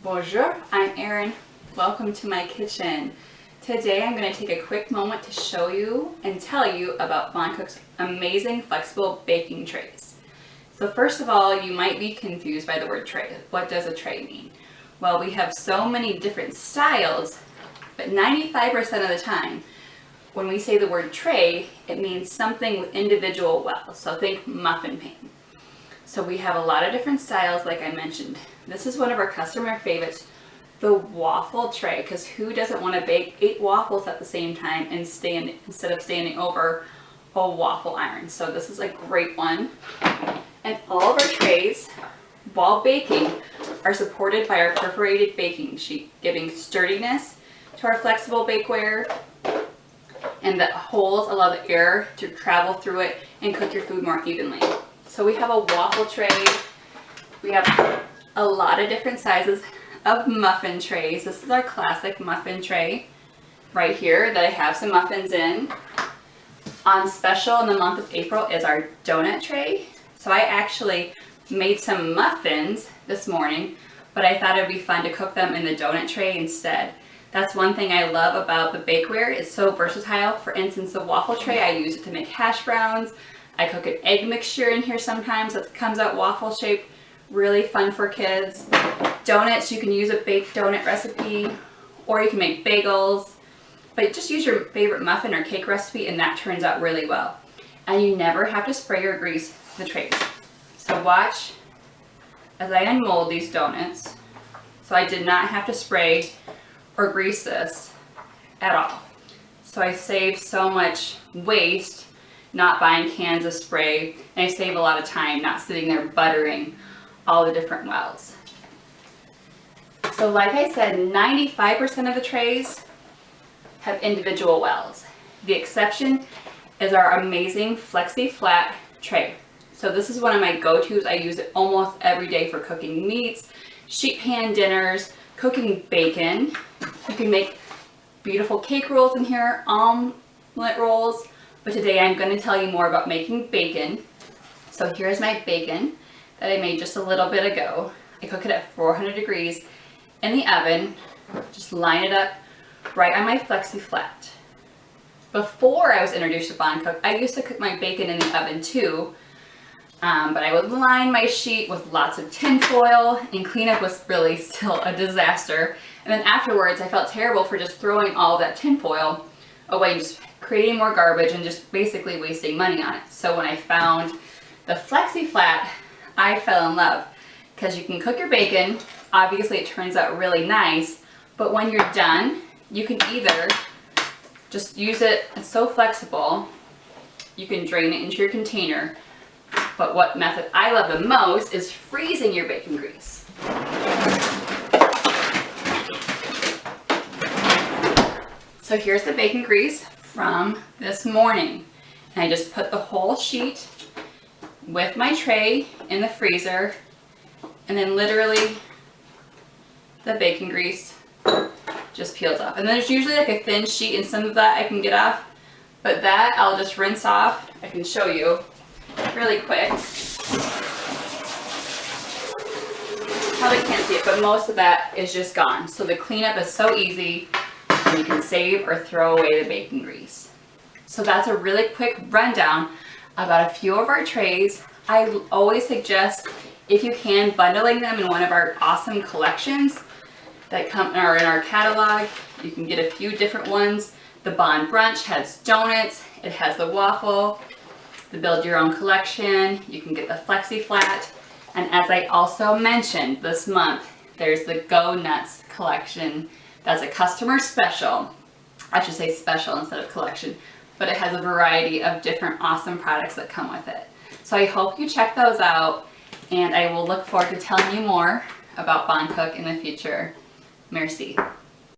Bonjour, I'm Erin. Welcome to my kitchen. Today I'm going to take a quick moment to show you and tell you about Boncook's amazing flexible baking trays. So first of all, you might be confused by the word tray. What does a tray mean? Well, we have so many different styles, but 95% of the time when we say the word tray, it means something with individual wells. So think muffin pan. So we have a lot of different styles, like I mentioned. This is one of our customer favorites, the waffle tray, because who doesn't want to bake 8 waffles at the same time and instead of standing over a waffle iron? So this is a great one. And all of our trays, while baking, are supported by our perforated baking sheet, giving sturdiness to our flexible bakeware, and the holes allow the air to travel through it and cook your food more evenly. So we have a waffle tray. We have a lot of different sizes of muffin trays. This is our classic muffin tray right here that I have some muffins in. On special in the month of April is our donut tray. So I actually made some muffins this morning, but I thought it would be fun to cook them in the donut tray instead. That's one thing I love about the bakeware. It's so versatile. For instance, the waffle tray, I use it to make hash browns. I cook an egg mixture in here sometimes that comes out waffle shaped. Really fun for kids. Donuts, you can use a baked donut recipe, or you can make bagels. But just use your favorite muffin or cake recipe and that turns out really well. And you never have to spray or grease the trays. So watch as I unmold these donuts. So I did not have to spray or grease this at all. So I save so much waste not buying cans of spray, and I save a lot of time not sitting there buttering all the different wells. So like I said, 95% of the trays have individual wells. The exception is our amazing FlexiFlat Tray. So this is one of my go-tos. I use it almost every day for cooking meats, sheet pan dinners, cooking bacon. You can make beautiful cake rolls in here, omelet rolls, but today I'm going to tell you more about making bacon. So here's my bacon that I made just a little bit ago. I cook it at 400 degrees in the oven. Just line it up right on my FlexiFlat. Before I was introduced to Boncook, I used to cook my bacon in the oven too, but I would line my sheet with lots of tin foil, and cleanup was really still a disaster. And then afterwards, I felt terrible for just throwing all of that tin foil away, just creating more garbage and just basically wasting money on it. So when I found the FlexiFlat, I fell in love because you can cook your bacon. Obviously it turns out really nice, but when you're done, you can either just use it. It's so flexible. You can drain it into your container, but what method I love the most is freezing your bacon grease. So here's the bacon grease from this morning. And I just put the whole sheet with my tray in the freezer, and then literally the bacon grease just peels off. And then there's usually like a thin sheet, and some of that I can get off, but that I'll just rinse off. I can show you really quick. Probably can't see it, but most of that is just gone. So the cleanup is so easy, and you can save or throw away the bacon grease. So that's a really quick rundown about a few of our trays. I always suggest, if you can, bundling them in one of our awesome collections that are in our catalog. You can get a few different ones. The Bon Brunch has donuts, it has the waffle, the Build Your Own collection, you can get the FlexiFlat, and as I also mentioned this month, there's the Go Nuts collection. That's a customer special. I should say special instead of collection, but it has a variety of different awesome products that come with it. So I hope you check those out, and I will look forward to telling you more about Boncook in the future. Merci.